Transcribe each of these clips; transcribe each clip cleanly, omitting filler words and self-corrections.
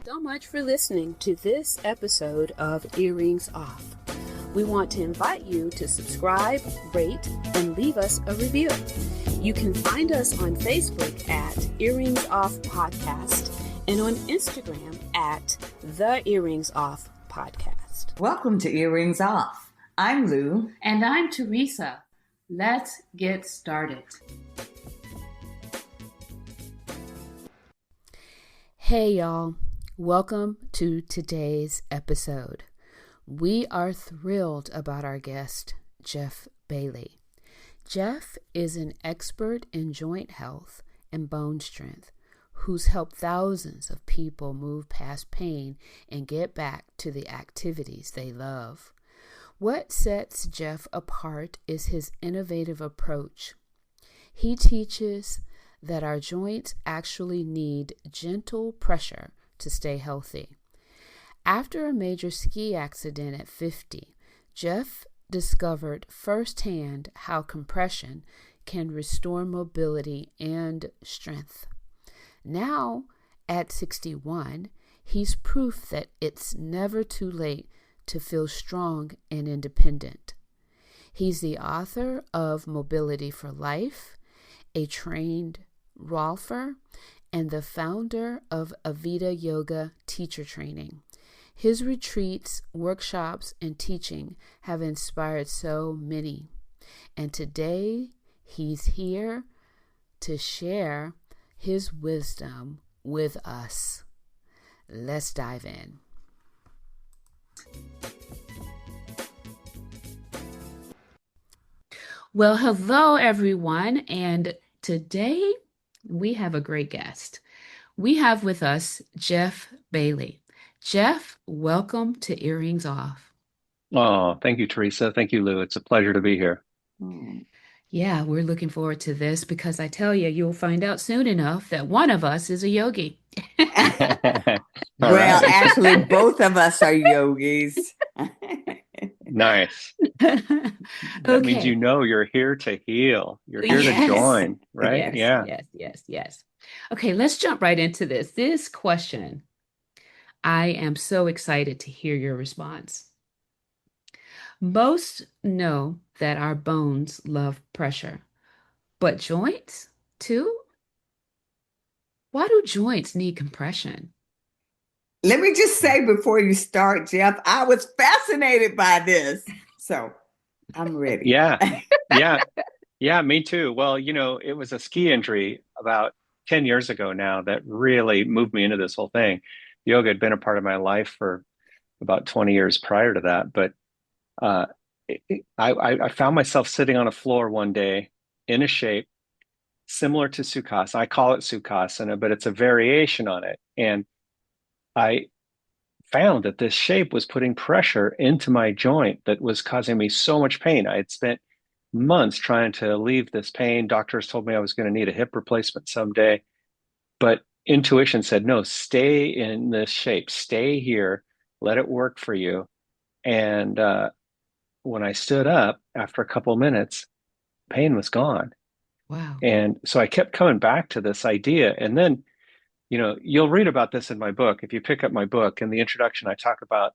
So much for listening to this episode of Earrings Off. We want to invite you to subscribe, rate, and leave us a review. You can find us on Facebook at Earrings Off Podcast and on Instagram at The Earrings Off Podcast. Welcome to Earrings Off. I'm Lou. And I'm Teresa. Let's get started. Hey y'all, welcome to today's episode. We are thrilled about our guest, Jeff Bailey. Jeff is an expert in joint health and bone strength who's helped thousands of people move past pain and get back to the activities they love. What sets Jeff apart is his innovative approach. He teaches that our joints actually need gentle pressure to stay healthy. After a major ski accident at 50, Jeff discovered firsthand how compression can restore mobility and strength. Now, at 61, he's proof that it's never too late to feel strong and independent. He's the author of Mobility for Life, a trained rolfer, and the founder of Avita Yoga Teacher Training. His retreats, workshops, and teaching have inspired so many. And today, he's here to share his wisdom with us. Let's dive in. Well, hello, everyone. And today we have a great guest. We have with us Jeff Bailey. Jeff, welcome to Earrings Off. Oh, thank you, Teresa. Thank you, Lou. It's a pleasure to be here. Yeah, we're looking forward to this because I tell you, you'll find out soon enough that one of us is a yogi. Well, actually, both of us are yogis. Nice. That means you know you're here to heal. You're here to join, right? Yes. Okay, let's jump right into this. This question, I am so excited to hear your response. Most know that our bones love pressure, but joints too? Why do joints need compression? Let me just say before you start, Jeff, I was fascinated by this. So I'm ready. Yeah, me too. Well, it was a ski injury about 10 years ago now that really moved me into this whole thing. Yoga had been a part of my life for about 20 years prior to that. But I found myself sitting on a floor one day in a shape similar to Sukhasana. I call it Sukhasana, but it's a variation on it. And I found that this shape was putting pressure into my joint that was causing me so much pain. I had spent months trying to alleviate this pain. Doctors told me I was going to need a hip replacement someday. But intuition said, no, stay in this shape, stay here, let it work for you. And when I stood up after a couple of minutes, pain was gone. Wow. And so I kept coming back to this idea. And then, you'll read about this in my book. If you pick up my book, in the introduction, I talk about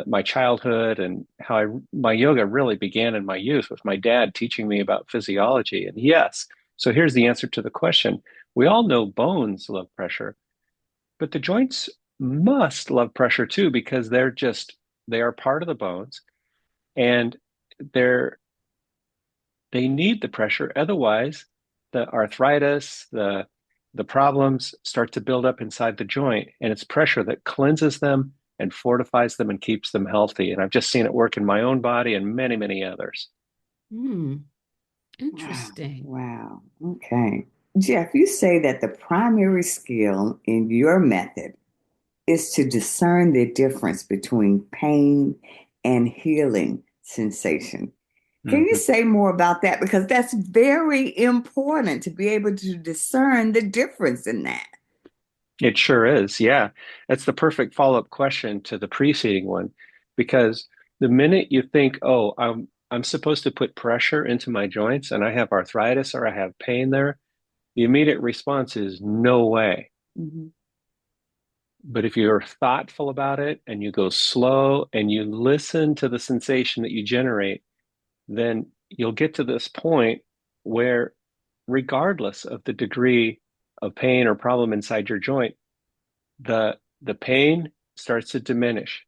my childhood and how my yoga really began in my youth with my dad teaching me about physiology. And yes, so here's the answer to the question. We all know bones love pressure, but the joints must love pressure too, because they are part of the bones and they need the pressure. Otherwise, the arthritis, the problems start to build up inside the joint, and it's pressure that cleanses them and fortifies them and keeps them healthy. And I've just seen it work in my own body and many, many others. Interesting. Wow. Okay. Jeff, you say that the primary skill in your method is to discern the difference between pain and healing sensation. Can you say more about that? Because that's very important to be able to discern the difference in that. It sure is. Yeah. That's the perfect follow-up question to the preceding one, because the minute you think, oh, I'm supposed to put pressure into my joints and I have arthritis or I have pain there, the immediate response is no way. Mm-hmm. But if you're thoughtful about it and you go slow and you listen to the sensation that you generate, then you'll get to this point where, regardless of the degree of pain or problem inside your joint, the pain starts to diminish.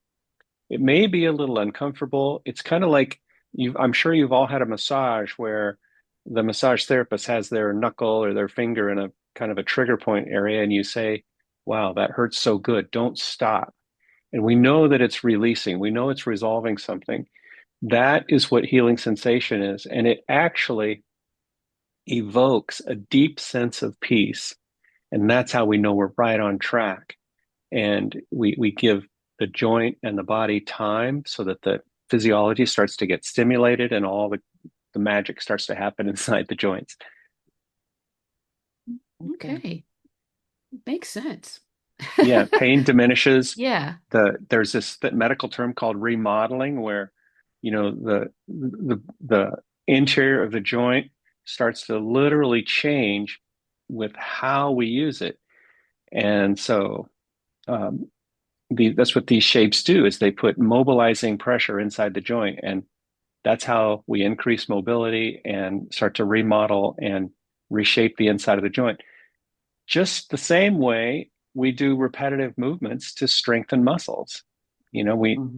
It may be a little uncomfortable. It's kind of like I'm sure you've all had a massage where the massage therapist has their knuckle or their finger in a kind of a trigger point area, and you say, wow, that hurts so good. Don't stop. And we know that it's releasing. We know it's resolving something. That is what healing sensation is. And it actually evokes a deep sense of peace. And that's how we know we're right on track. And we give the joint and the body time so that the physiology starts to get stimulated and all the magic starts to happen inside the joints. Okay. Makes sense. Yeah, pain diminishes. Yeah. There's this medical term called remodeling where, the interior of the joint starts to literally change with how we use it. And so um, that's what these shapes do is they put mobilizing pressure inside the joint. And that's how we increase mobility and start to remodel and reshape the inside of the joint. Just the same way we do repetitive movements to strengthen muscles. Mm-hmm.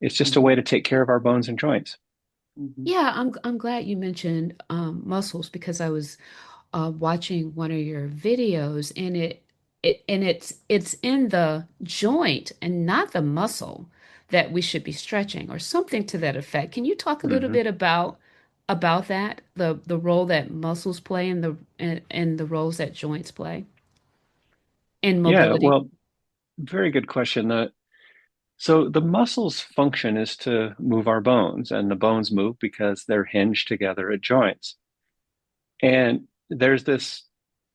It's just a way to take care of our bones and joints. Mm-hmm. Yeah, I'm glad you mentioned muscles because I was watching one of your videos and it's in the joint and not the muscle that we should be stretching or something to that effect. Can you talk a little Mm-hmm. bit about that, the role that muscles play and the roles that joints play in Yeah, mobility? well, very good question. So the muscles' function is to move our bones, and the bones move because they're hinged together at joints. And there's this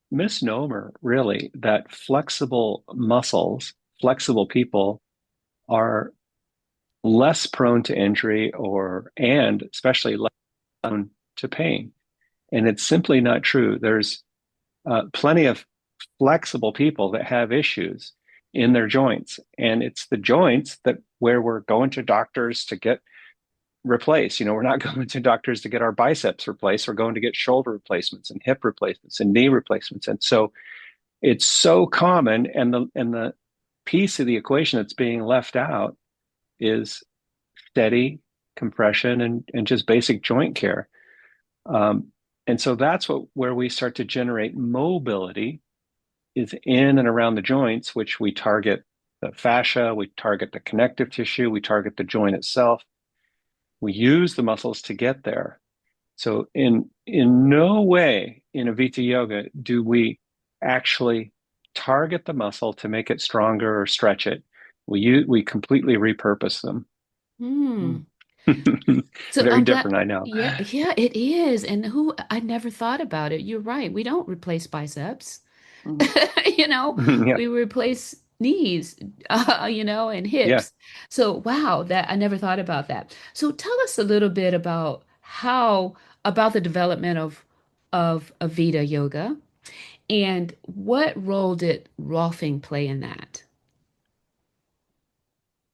misnomer, really, that flexible people are less prone to injury and especially less prone to pain. And it's simply not true. There's plenty of flexible people that have issues in their joints. And it's the joints that where we're going to doctors to get replaced. We're not going to doctors to get our biceps replaced. We're going to get shoulder replacements and hip replacements and knee replacements. And so it's so common. And the piece of the equation that's being left out is steady compression and just basic joint care. Um, and so that's where we start to generate mobility is in and around the joints, which we target the fascia, we target the connective tissue, we target the joint itself. We use the muscles to get there. So in no way in Avita Yoga do we actually target the muscle to make it stronger or stretch it. We completely repurpose them. Hmm. So Very I'm glad. different, I know. Yeah, yeah, it is. And I never thought about it. You're right. We don't replace biceps. Mm-hmm. You know, Yeah, we replace knees, and yeah. hips. So, wow, that I never thought about that. So, tell us a little bit about the development of Avita yoga and what role did Rolfing play in that?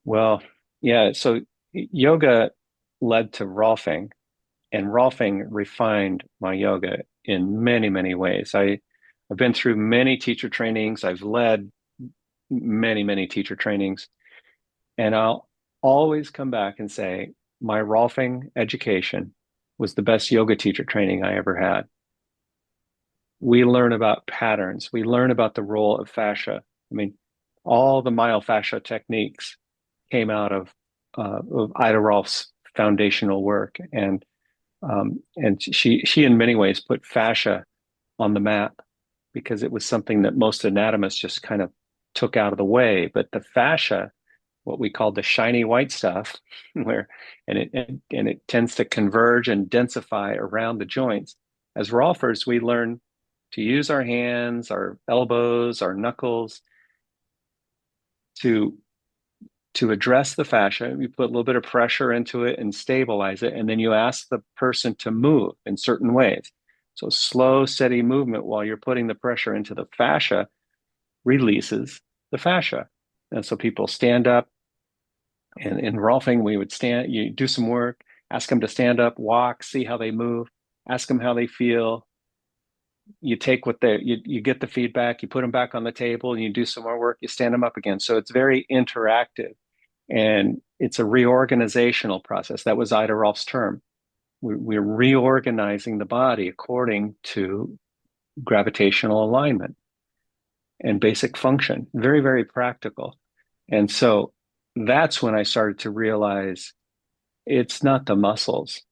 Well, yeah. So yoga led to Rolfing, and Rolfing refined my yoga in many, many ways. I've been through many teacher trainings. I've led many, many teacher trainings, and I'll always come back and say my Rolfing education was the best yoga teacher training I ever had. We learn about patterns. We learn about the role of fascia. I mean, all the myofascia techniques came out of Ida Rolf's foundational work, and she in many ways put fascia on the map because it was something that most anatomists just kind of took out of the way. But the fascia, what we call the shiny white stuff, where and it tends to converge and densify around the joints. As Rolfers, we learn to use our hands, our elbows, our knuckles to address the fascia. You put a little bit of pressure into it and stabilize it, and then you ask the person to move in certain ways. So slow, steady movement while you're putting the pressure into the fascia releases the fascia. And so people stand up, and in Rolfing, we would stand, you do some work, ask them to stand up, walk, see how they move, ask them how they feel. You take what you get the feedback, you put them back on the table, and you do some more work, you stand them up again. So it's very interactive, and it's a reorganizational process. That was Ida Rolf's term. We're reorganizing the body according to gravitational alignment and basic function. Very, very practical. And so that's when I started to realize it's not the muscles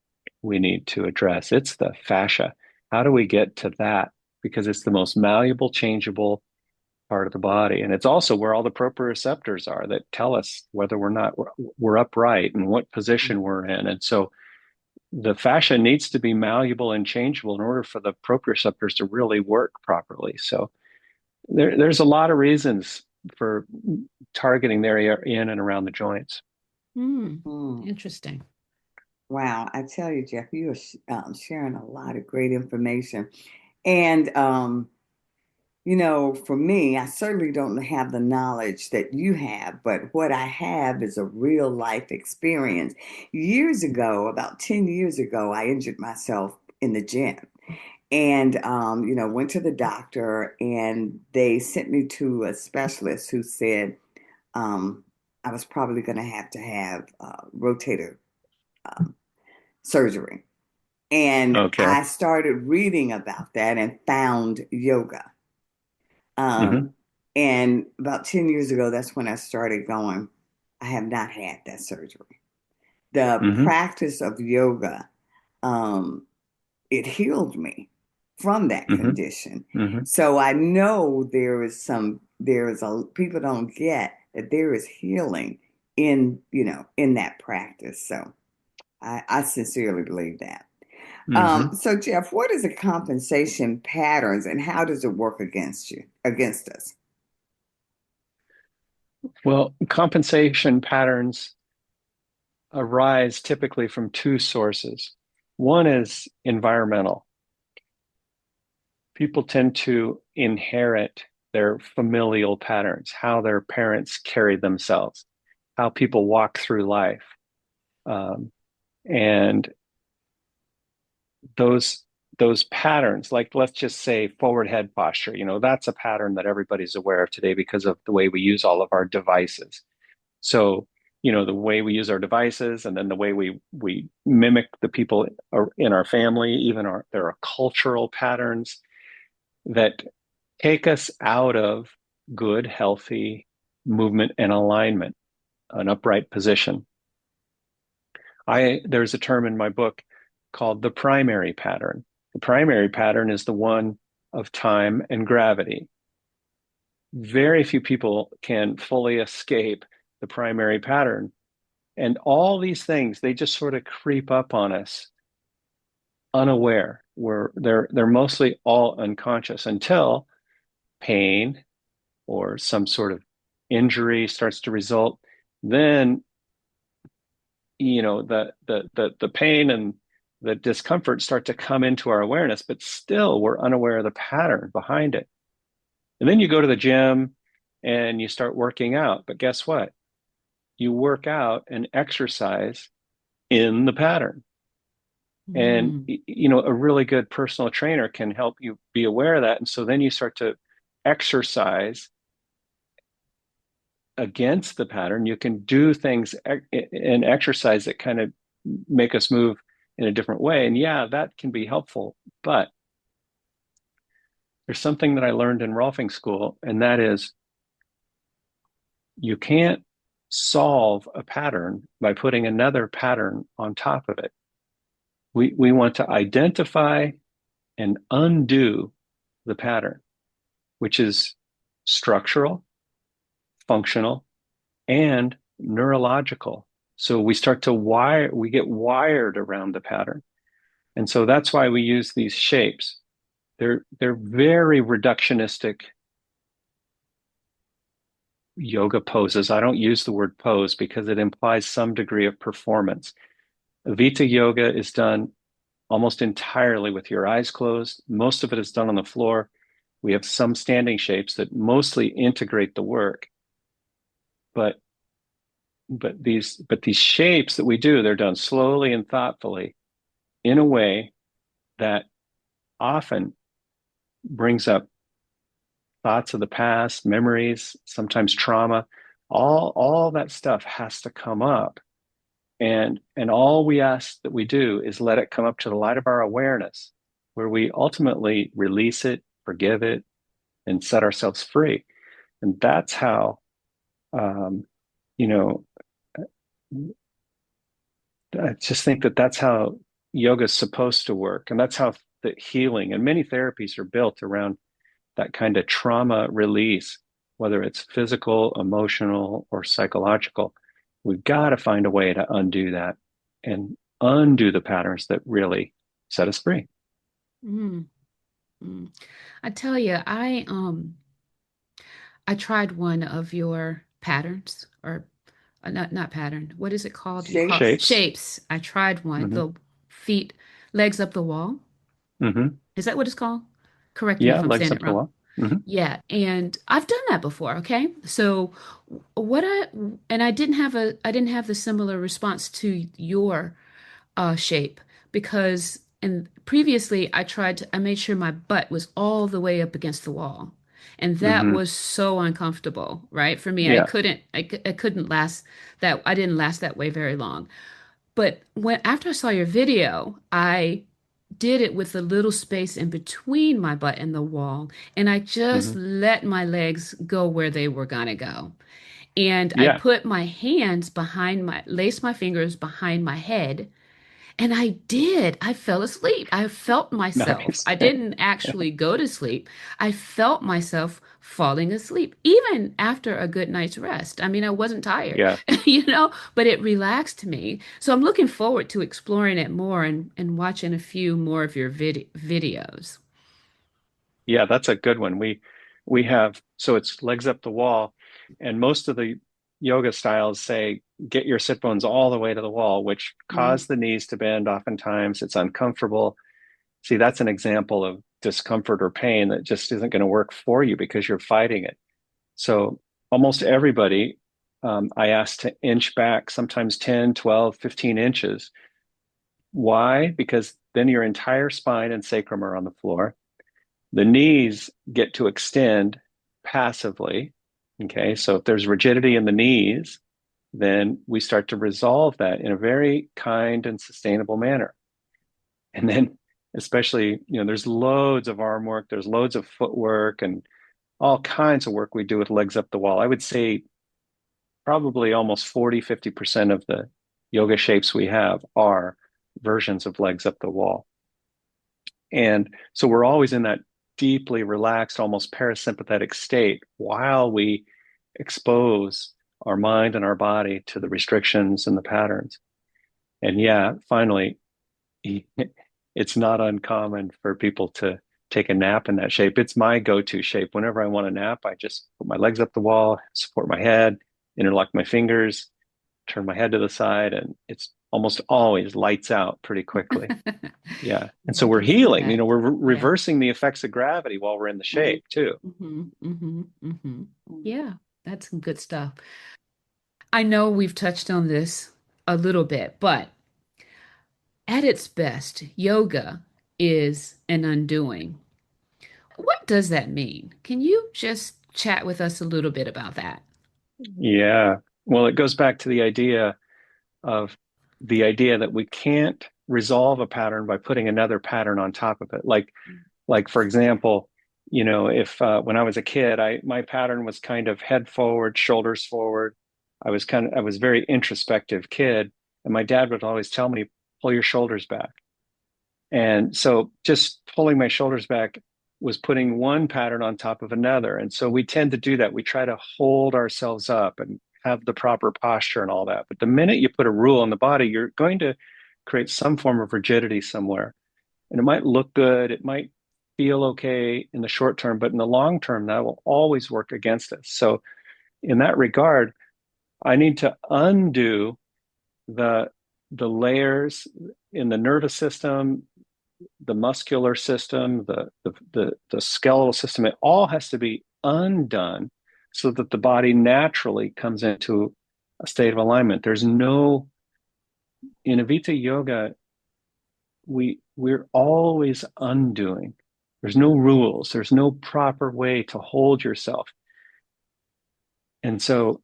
we need to address, it's the fascia. How do we get to that? Because it's the most malleable, changeable part of the body. And it's also where all the proprioceptors are that tell us whether we're upright and what position we're in. And so the fascia needs to be malleable and changeable in order for the proprioceptors to really work properly. So there's a lot of reasons for targeting the area in and around the joints. Interesting. Wow. I tell you, Jeff, you are sharing a lot of great information. And, for me, I certainly don't have the knowledge that you have, but what I have is a real life experience. Years ago, about 10 years ago, I injured myself in the gym. And, went to the doctor, and they sent me to a specialist who said I was probably going to have rotator surgery. And Okay. I started reading about that and found yoga. Mm-hmm. And about 10 years ago, that's when I started going, I have not had that surgery. The Mm-hmm. practice of yoga, it healed me from that Mm-hmm. condition. Mm-hmm. So I know people don't get that there is healing in that practice. So I sincerely believe that. Mm-hmm. So Jeff, what is the compensation patterns and how does it work against us? Well, compensation patterns arise typically from two sources. One is environmental. People tend to inherit their familial patterns, how their parents carried themselves, how people walk through life. And those patterns, like let's just say forward head posture, that's a pattern that everybody's aware of today because of the way we use all of our devices. So, the way we use our devices, and then the way we mimic the people in our family, there are cultural patterns that take us out of good, healthy movement and alignment, an upright position. There's a term in my book called the primary pattern. The primary pattern is the one of time and gravity. Very few people can fully escape the primary pattern. And all these things, they just sort of creep up on us unaware. They're mostly all unconscious until pain or some sort of injury starts to result. Then, the pain and the discomfort start to come into our awareness, but still we're unaware of the pattern behind it. And then you go to the gym and you start working out. But guess what? You work out and exercise in the pattern. And, a really good personal trainer can help you be aware of that. And so then you start to exercise against the pattern. You can do things in exercise that kind of make us move in a different way. And yeah, that can be helpful. But there's something that I learned in Rolfing school, and that is you can't solve a pattern by putting another pattern on top of it. We want to identify and undo the pattern, which is structural, functional, and neurological. So we get wired around the pattern. And so that's why we use these shapes. They're very reductionistic yoga poses. I don't use the word pose because it implies some degree of performance. Vita yoga is done almost entirely with your eyes closed. Most of it is done on the floor. We have some standing shapes that mostly integrate the work. but these shapes that we do, they're done slowly and thoughtfully in a way that often brings up thoughts of the past, memories, sometimes trauma. All that stuff has to come up. And all we ask that we do is let it come up to the light of our awareness, where we ultimately release it, forgive it, and set ourselves free. And that's how, you know, I just think that that's how yoga is supposed to work. And that's how the healing and many therapies are built around that kind of trauma release, whether it's physical, emotional, or psychological. We've got to find a way to undo that and undo the patterns that really set us free. Mm, mm. I tell you, I tried one of your patterns, or not pattern. What is it called? You call Shapes. Shapes. shapes. I tried one. Hmm. The feet, legs up the wall. Hmm. Is that what it's called? Correct me Yeah, if I'm legs saying up it the wrong. wall. Hmm. Yeah, and I've done that before, okay? So what I and I didn't have the similar response to your shape, because and previously I made sure my butt was all the way up against the wall. And that Hmm. was so uncomfortable, right? For me, Yeah. I couldn't last that I didn't last that way very long. But when after I saw your video, I did it with a little space in between my butt and the wall, and I just Hmm. let my legs go where they were gonna go. And I Yeah. put my hands behind laced my fingers behind my head, and I did. I fell asleep. I felt myself. Nice. I didn't actually go to sleep. I felt myself falling asleep, even after a good night's rest. I mean, I wasn't tired, Yeah. but it relaxed me. So I'm looking forward to exploring it more and watching a few more of your videos. Yeah, that's a good one. We have, so it's legs up the wall, and most of the yoga styles say get your sit bones all the way to the wall, which Mm. cause the knees to bend. Oftentimes it's uncomfortable. See, that's an example of discomfort or pain that just isn't going to work for you because you're fighting it. So almost everybody, I ask to inch back, sometimes 10, 12, 15 inches. Why? Because then your entire spine and sacrum are on the floor. The knees get to extend passively. Okay, so if there's rigidity in the knees, then we start to resolve that in a very kind and sustainable manner. And then, especially, there's loads of arm work, there's loads of footwork, and all kinds of work we do with legs up the wall. I would say probably almost 40, 50% of the yoga shapes we have are versions of legs up the wall. And so we're always in that deeply relaxed, almost parasympathetic state while we expose our mind and our body to the restrictions and the patterns. And yeah, finally, it's not uncommon for people to take a nap in that shape. It's my go-to shape. Whenever I want to nap, I just put my legs up the wall, support my head, interlock my fingers, turn my head to the side, and it's almost always lights out pretty quickly. Yeah. And Yeah, so I we're can see healing, that. we're Yeah. reversing the effects of gravity while we're in the shape too. Yeah, that's some good stuff. I know we've touched on this a little bit, but at its best, yoga is an undoing. What does that mean? Can you just chat with us a little bit about that? Yeah. Well, it goes back to of the idea that we can't resolve a pattern by putting another pattern on top of it. Like for example, if when I was a kid, I my pattern was kind of head forward, shoulders forward. I was a very introspective kid, and my dad would always tell me, pull your shoulders back. And so just pulling my shoulders back was putting one pattern on top of another. And so we tend to do that. We try to hold ourselves up and have the proper posture and all that. But the minute you put a rule on the body, you're going to create some form of rigidity somewhere. And it might look good, it might feel okay in the short term, but in the long term, that will always work against us. So, in that regard, I need to undo the the layers in the nervous system, the muscular system, the skeletal system. It all has to be undone so that the body naturally comes into a state of alignment. There's no, in Avita yoga, we're always undoing. There's no rules. There's no proper way to hold yourself. And so,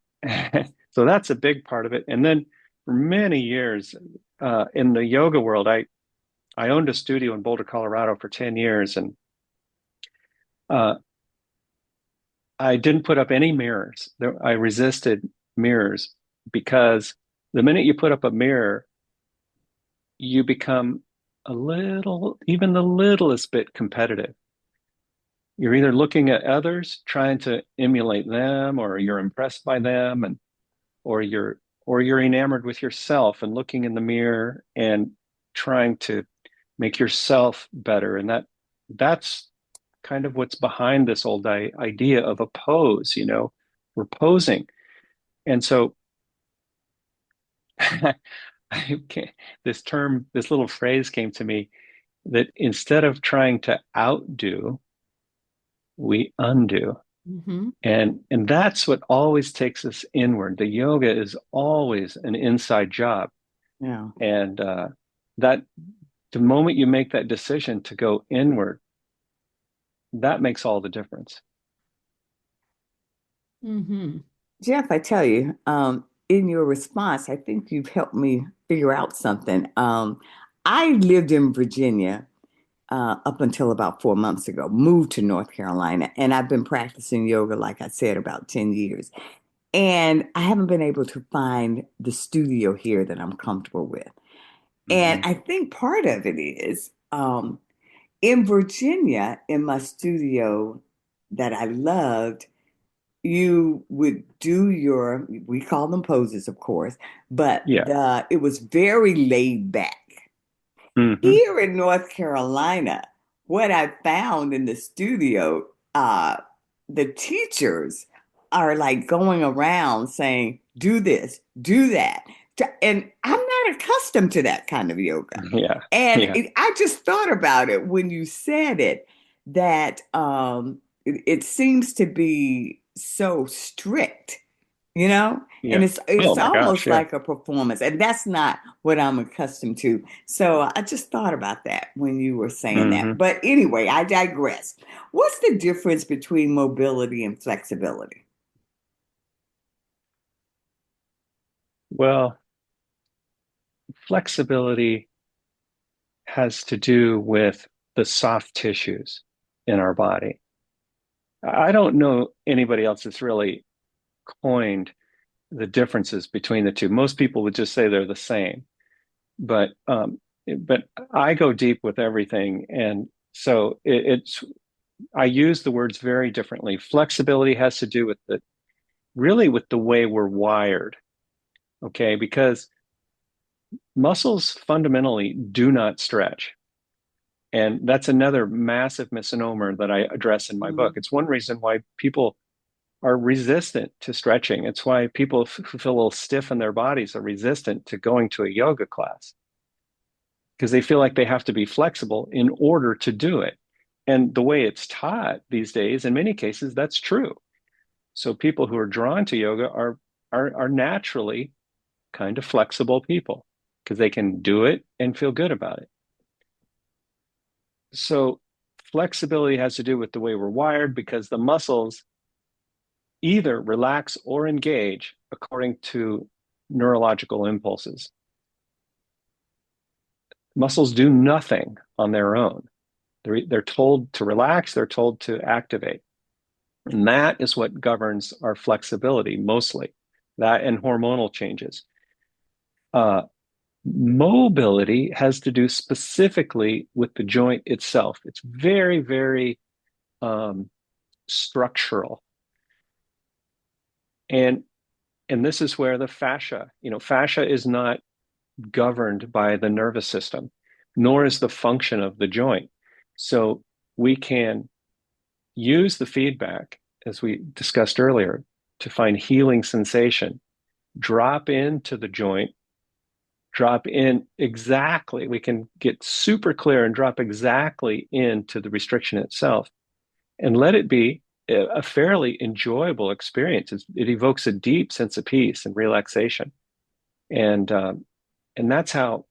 so that's a big part of it. And then for many years in the yoga world, I owned a studio in Boulder, Colorado for 10 years. And uh, I didn't put up any mirrors. I resisted mirrors because the minute you put up a mirror, you become a little, even the littlest bit competitive. You're either looking at others, trying to emulate them, or you're impressed by them, and or you're enamored with yourself and looking in the mirror and trying to make yourself better. And that's kind of what's behind this old idea of a pose, we're posing. And so this little phrase came to me that instead of trying to outdo, we undo. Mm-hmm. And that's what always takes us inward. The yoga is always an inside job. Yeah. And that the moment you make that decision to go inward, that makes all the difference. Mm-hmm. Jeff, I tell you, in your response, I think you've helped me figure out something. I lived in Virginia up until about 4 months ago, moved to North Carolina, and I've been practicing yoga, like I said, about 10 years. And I haven't been able to find the studio here that I'm comfortable with. And Mm-hmm. I think part of it is in Virginia, in my studio that I loved, you would do your, we call them poses, of course, but Yeah. it was very laid back. Mm-hmm. Here in North Carolina, what I found in the studio, the teachers are like going around saying, do this, do that. And I'm not accustomed to that kind of yoga. Yeah. And Yeah. I just thought about it when you said it, that it seems to be so strict, you know? And Yeah. it's Oh my gosh. almost Yeah. like a performance, and that's not what I'm accustomed to. So I just thought about that when you were saying that. Mm-hmm. But anyway, I digress. What's the difference between mobility and flexibility? Well, flexibility has to do with the soft tissues in our body. I don't know anybody else that's really coined the differences between the two. Most people would just say they're the same, but I go deep with everything, and so it's I use the words very differently. Flexibility has to do with with the way we're wired, okay? Because muscles fundamentally do not stretch. And that's another massive misnomer that I address in my book. Mm. It's one reason why people are resistant to stretching. It's why people who feel a little stiff in their bodies are resistant to going to a yoga class because they feel like they have to be flexible in order to do it. And the way it's taught these days, in many cases, that's true. So people who are drawn to yoga are naturally kind of flexible people because they can do it and feel good about it. So flexibility has to do with the way we're wired because the muscles either relax or engage according to neurological impulses. Muscles do nothing on their own. They're told to relax, they're told to activate. And that is what governs our flexibility mostly, that and hormonal changes. Uh, Mobility has to do specifically with the joint itself. It's very, very um, structural. And this is where the fascia is not governed by the nervous system, nor is the function of the joint. So we can use the feedback, as we discussed earlier, to find healing sensation, drop into the joint, drop in exactly. We can get super clear and drop exactly into the restriction itself and let it be a fairly enjoyable experience. It evokes a deep sense of peace and relaxation, and that's how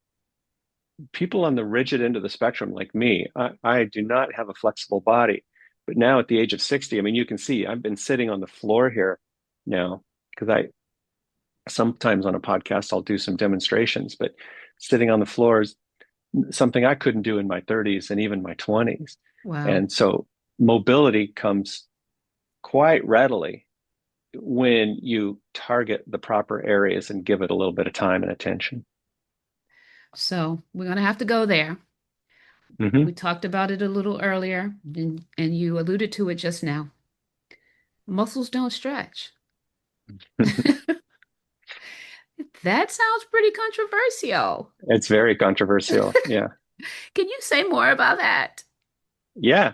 people on the rigid end of the spectrum, like me, I do not have a flexible body. But now at the age of 60, I mean, you can see I've been sitting on the floor here now because I sometimes on a podcast I'll do some demonstrations, but sitting on the floor is something I couldn't do in my 30s and even my 20s. Wow. And so mobility comes quite readily when you target the proper areas and give it a little bit of time and attention. So we're going to have to go there. We Hmm. talked about it a little earlier, and you alluded to it just now. Muscles don't stretch. That sounds pretty controversial. It's very controversial. Yeah. Can you say more about that? Yeah.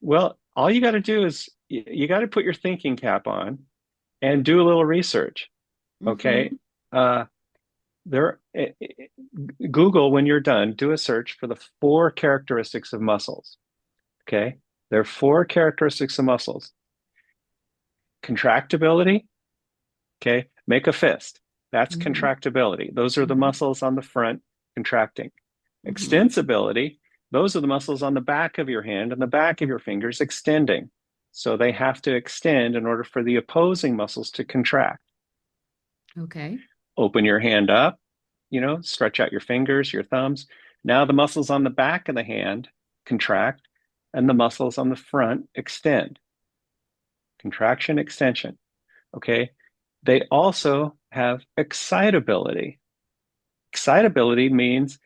Well, all you got to do is you got to put your thinking cap on and do a little research. Okay. Hmm. Uh, there, Google, when you're done, do a search for the four characteristics of muscles. Okay. There are four characteristics of muscles: contractibility. Okay. Make a fist. That's Hmm. contractibility. Those are the Hmm. muscles on the front contracting. Hmm. Extensibility, those are the muscles on the back of your hand and the back of your fingers extending. So they have to extend in order for the opposing muscles to contract. Okay. Open your hand up, stretch out your fingers, your thumbs. Now the muscles on the back of the hand contract and the muscles on the front extend. Contraction, extension. Okay. They also have excitability. Excitability means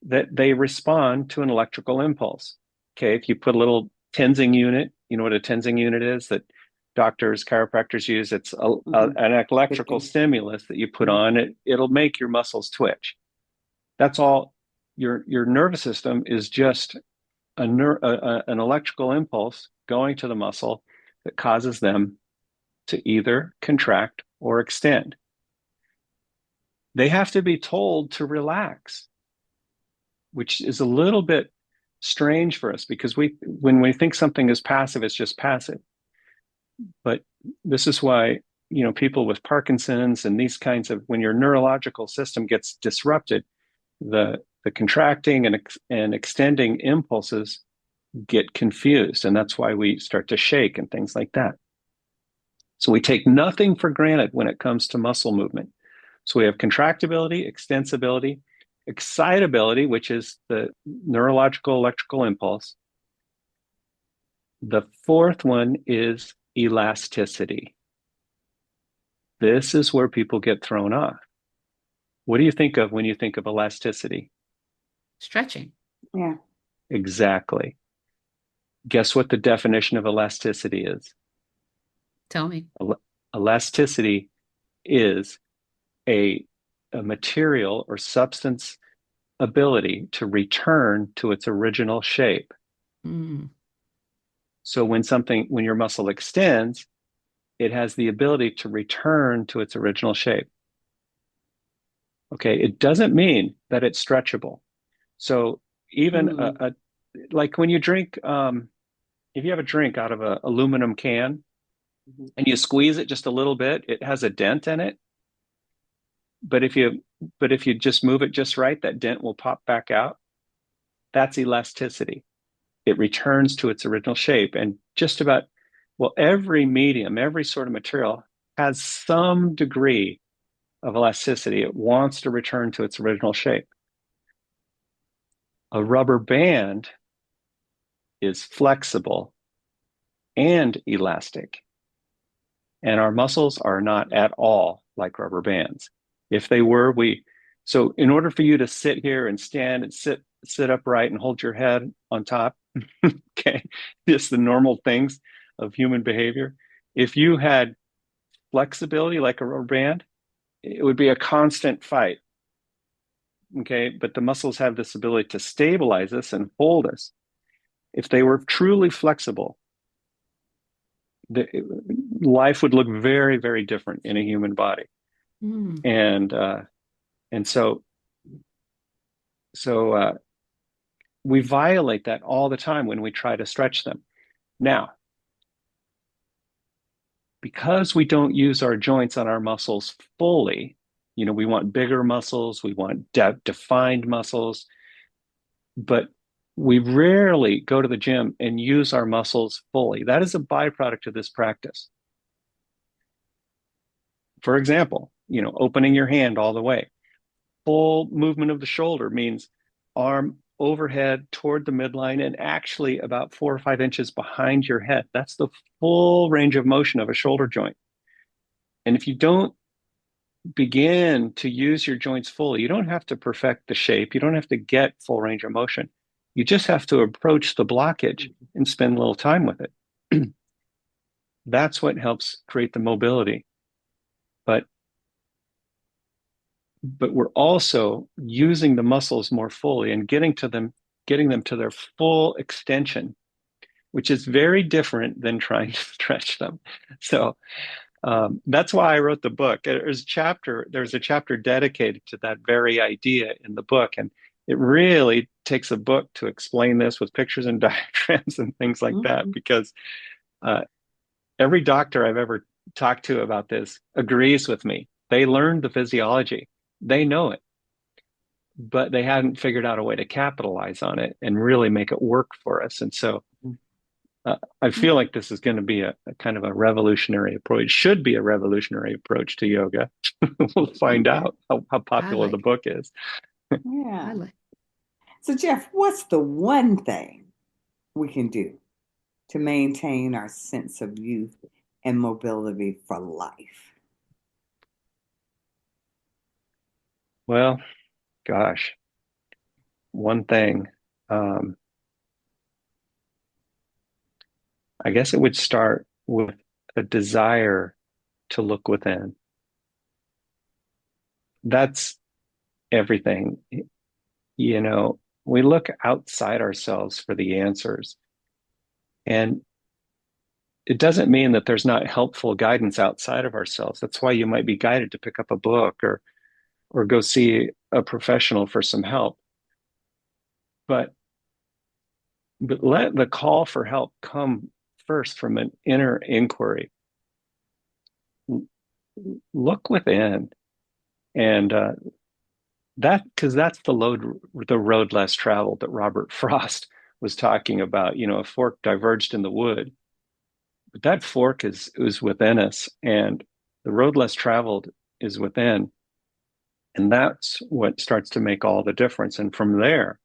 that they respond to an electrical impulse. Okay, if you put a little tensing unit, you know what a tensing unit is that doctors, chiropractors use? It's Mm-hmm. an electrical Chicken. stimulus that you put Mm-hmm. on it. It'll make your muscles twitch. That's all. Your nervous system is just an electrical impulse going to the muscle that causes them to either contract or extend. They have to be told to relax, which is a little bit strange for us because when we think something is passive, it's just passive. But this is why, people with Parkinson's and these kinds of, when your neurological system gets disrupted, the contracting and extending impulses get confused. And that's why we start to shake and things like that. So we take nothing for granted when it comes to muscle movement. So we have contractibility, extensibility, excitability, which is the neurological electrical impulse. The fourth one is elasticity. This is where people get thrown off. What do you think of when you think of elasticity? Stretching. Yeah. Exactly. Guess what the definition of elasticity is? Tell me. Elasticity is a, a material or substance ability to return to its original shape. Mm. So when your muscle extends, it has the ability to return to its original shape. Okay, it doesn't mean that it's stretchable. So even Mm-hmm. like when you drink, if you have a drink out of an aluminum can and you squeeze it just a little bit, it has a dent in it. But if you just move it just right, that dent will pop back out. That's elasticity. It returns to its original shape. And just about, well, every medium, every sort of material has some degree of elasticity. It wants to return to its original shape. A rubber band is flexible and elastic, and our muscles are not at all like rubber bands. If they were, so in order for you to sit here and stand and sit upright and hold your head on top, okay, just the normal things of human behavior. If you had flexibility like a rubber band, it would be a constant fight. Okay, but the muscles have this ability to stabilize us and hold us. If they were truly flexible, the, life would look very, very different in a human body. Mm. And uh, and so we violate that all the time when we try to stretch them. Now, because we don't use our joints and our muscles fully, we want bigger muscles, we want defined muscles, but we rarely go to the gym and use our muscles fully. That is a byproduct of this practice. For example, opening your hand all the way. Full movement of the shoulder means arm overhead toward the midline and actually about 4 or 5 inches behind your head. That's the full range of motion of a shoulder joint. And if you don't begin to use your joints fully, you don't have to perfect the shape. You don't have to get full range of motion. You just have to approach the blockage and spend a little time with it. That's what helps create the mobility. But we're also using the muscles more fully and getting them to their full extension, which is very different than trying to stretch them. So that's why I wrote the book. There's a chapter dedicated to that very idea in the book. And it really takes a book to explain this with pictures and diagrams and things like that, because every doctor I've ever talked to about this agrees with me. They learned the physiology. They know it, but they hadn't figured out a way to capitalize on it and really make it work for us. And so I feel like this is going to be a kind of a revolutionary approach. It should be a revolutionary approach to yoga. We'll find out how popular the book is. Yeah. So, Jeff, what's the one thing we can do to maintain our sense of youth and mobility for life? Well, gosh, one thing. I guess it would start with a desire to look within. That's everything. We look outside ourselves for the answers. And it doesn't mean that there's not helpful guidance outside of ourselves. That's why you might be guided to pick up a book or go see a professional for some help. But let the call for help come first from an inner inquiry. Look within, and because that's the road less traveled that Robert Frost was talking about. A fork diverged in the wood, but that fork is within us, and the road less traveled is within, and that's what starts to make all the difference. And from there,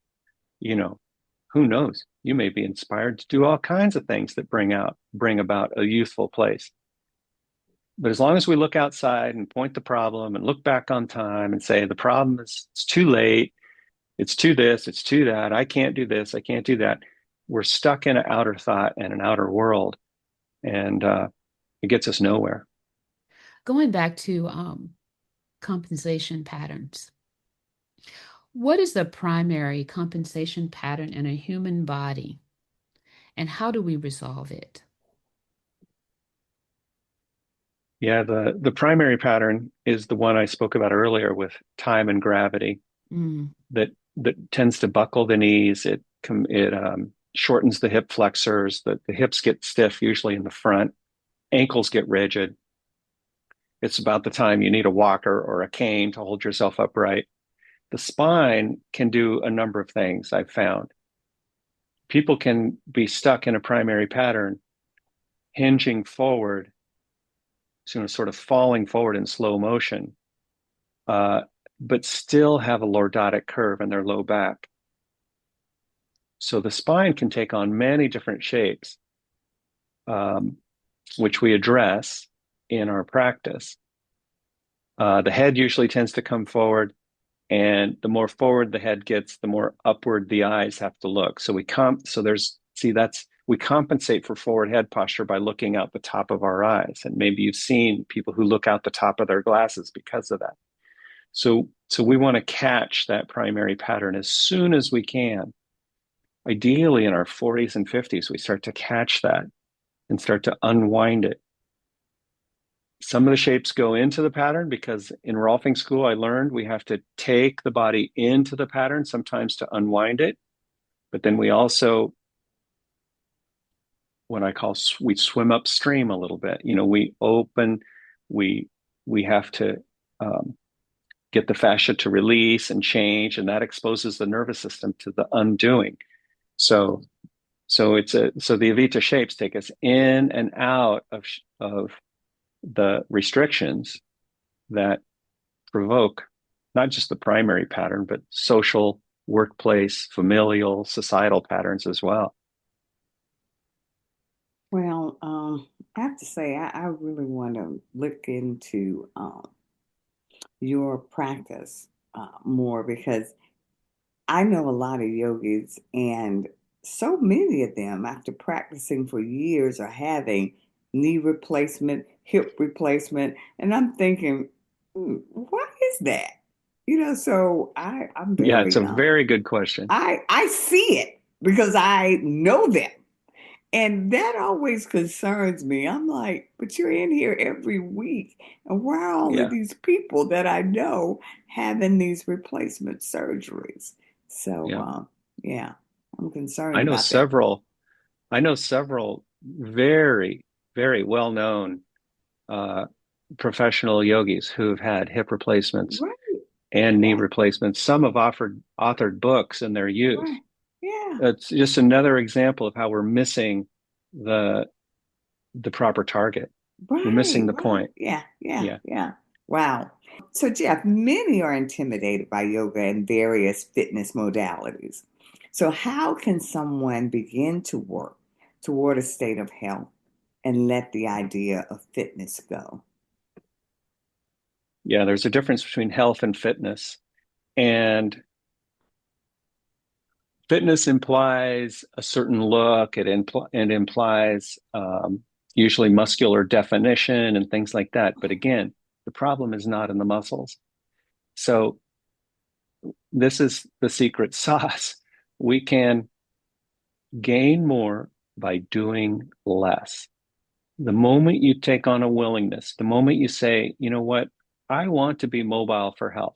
who knows? You may be inspired to do all kinds of things that bring about a youthful place. But as long as we look outside and point the problem and look back on time and say the problem is it's too late, it's too this, it's too that, I can't do this, I can't do that, we're stuck in an outer thought and an outer world, and it gets us nowhere. Going back to compensation patterns, what is the primary compensation pattern in a human body, and how do we resolve it? Yeah, the primary pattern is the one I spoke about earlier with time and gravity. That tends to buckle the knees. It shortens the hip flexors. The hips get stiff, usually in the front. Ankles get rigid. It's about the time you need a walker or a cane to hold yourself upright. The spine can do a number of things, I've found. People can be stuck in a primary pattern, hinging forward, sort of falling forward in slow motion, but still have a lordotic curve in their low back. So the spine can take on many different shapes, which we address in our practice. The head usually tends to come forward, and the more forward the head gets, the more upward the eyes have to look. So we compensate for forward head posture by looking out the top of our eyes. And maybe you've seen people who look out the top of their glasses because of that. So we want to catch that primary pattern as soon as we can. Ideally, in our 40s and 50s, we start to catch that and start to unwind it. Some of the shapes go into the pattern because in Rolfing school, I learned we have to take the body into the pattern sometimes to unwind it. But then we also what I call we swim upstream a little bit. We open, we we have to get the fascia to release and change, and that exposes the nervous system to the undoing. So so the Avita shapes take us in and out of the restrictions that provoke not just the primary pattern, but social, workplace, familial, societal patterns as well. Well, I have to say, I really want to look into your practice more because I know a lot of yogis, and so many of them, after practicing for years, are having knee replacement, hip replacement, and I'm thinking, what is that? So I'm Yeah, it's very a very good question. I see it because I know them. And that always concerns me. I'm like, but you're in here every week. And where are all of Yeah, these people that I know having these replacement surgeries? So, yeah. yeah, I'm concerned I know about that. several, I know several very, very well-known uh, professional yogis who've had hip replacements Right. and knee Yeah. replacements. Some have authored books in their youth. Right. Yeah. It's just another example of how we're missing the the proper target. We're Right. missing the Right. point. Yeah. Yeah. Yeah. Yeah. Wow. So, Jeff, many are intimidated by yoga and various fitness modalities. So, how can someone begin to work toward a state of health and let the idea of fitness go? Yeah, there's a difference between health and fitness. And fitness implies a certain look. It implies usually muscular definition and things like that. But again, the problem is not in the muscles. So this is the secret sauce. We can gain more by doing less. The moment you take on a willingness, the moment you say, you know what, I want to be mobile for health.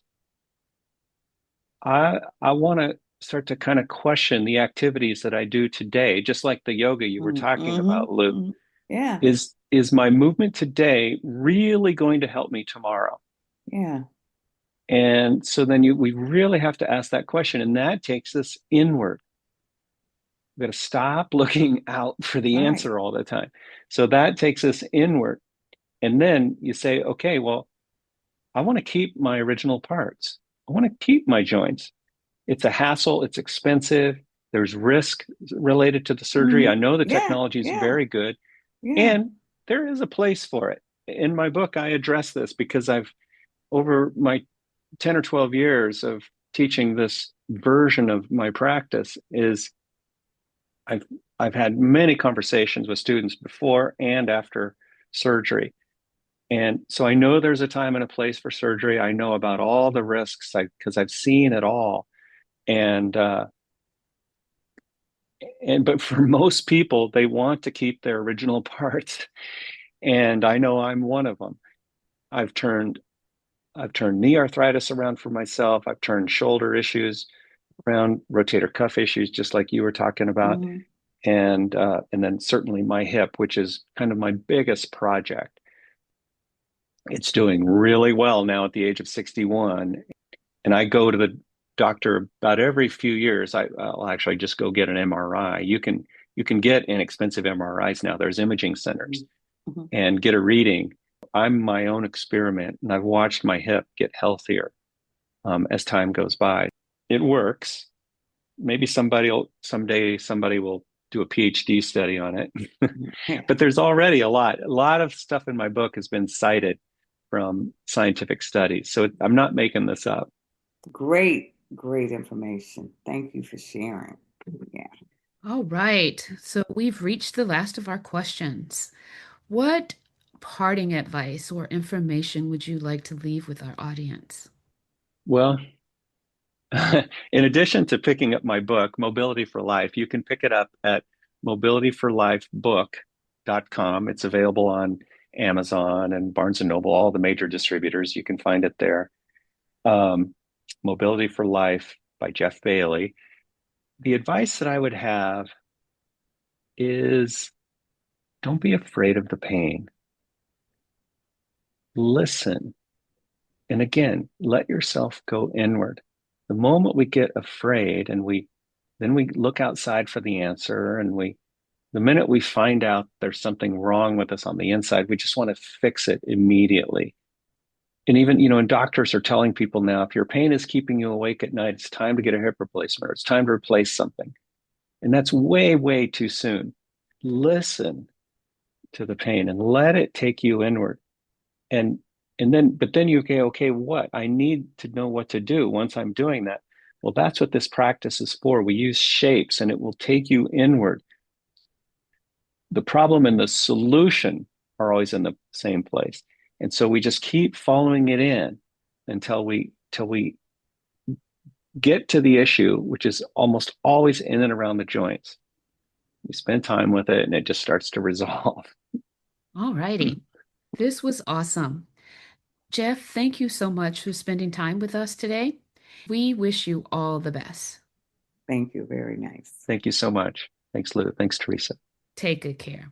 I want to start to kind of question the activities that I do today, just like the yoga you were talking Mm-hmm. about, Lou. Hmm. Yeah. Is my movement today really going to help me tomorrow? Yeah. And so then we really have to ask that question, and that takes us inward. We've got to stop looking out for the Right. answer all the time. So that takes us inward. And then you say, okay, well, I want to keep my original parts. I want to keep my joints. It's a hassle, it's expensive, there's risk related to the surgery. Hmm. I know the Yeah. technology is Yeah. very good, Yeah. and there is a place for it. In my book, I address this because I've, over my 10 or 12 years of teaching this version of my practice, is I've I've had many conversations with students before and after surgery. And so I know there's a time and a place for surgery. I know about all the risks because I've seen it all. And but for most people, they want to keep their original parts. And I know I'm one of them. I've turned I've turned knee arthritis around for myself. I've turned shoulder issues around, rotator cuff issues, just like you were talking about, Hmm. and then certainly my hip, which is kind of my biggest project. It's doing really well now at the age of 61, and I go to the doctor about every few years. I'll actually just go get an MRI. You can get inexpensive MRIs now. There's imaging centers, Hmm. and get a reading. I'm my own experiment, and I've watched my hip get healthier as time goes by. It works. Maybe someday somebody will do a PhD study on it. Yeah. But there's already a lot of stuff in my book has been cited from scientific studies. So I'm not making this up. Great, great information. Thank you for sharing. Yeah. All right. So we've reached the last of our questions. What parting advice or information would you like to leave with our audience? Well, in addition to picking up my book, Mobility for Life, you can pick it up at mobilityforlifebook.com. It's available on Amazon and Barnes and Noble, all the major distributors. You can find it there. Um, Mobility for Life by Jeff Bailey. The advice that I would have is Don't be afraid of the pain. Listen. And again, let yourself go inward. The moment we get afraid and then we look outside for the answer, and the minute we find out there's something wrong with us on the inside, we just want to fix it immediately. And even, and doctors are telling people now, if your pain is keeping you awake at night, it's time to get a hip replacement, or it's time to replace something. And that's way, way too soon. Listen to the pain and let it take you inward. And but then you go, okay, what? I need to know what to do once I'm doing that. Well, that's what this practice is for. We use shapes and it will take you inward. The problem and the solution are always in the same place. And so we just keep following it in until we get to the issue, which is almost always in and around the joints. We spend time with it and it just starts to resolve. All righty. This was awesome. Jeff, thank you so much for spending time with us today. We wish you all the best. Thank you. Very nice. Thank you so much. Thanks, Lou. Thanks, Teresa. Take good care.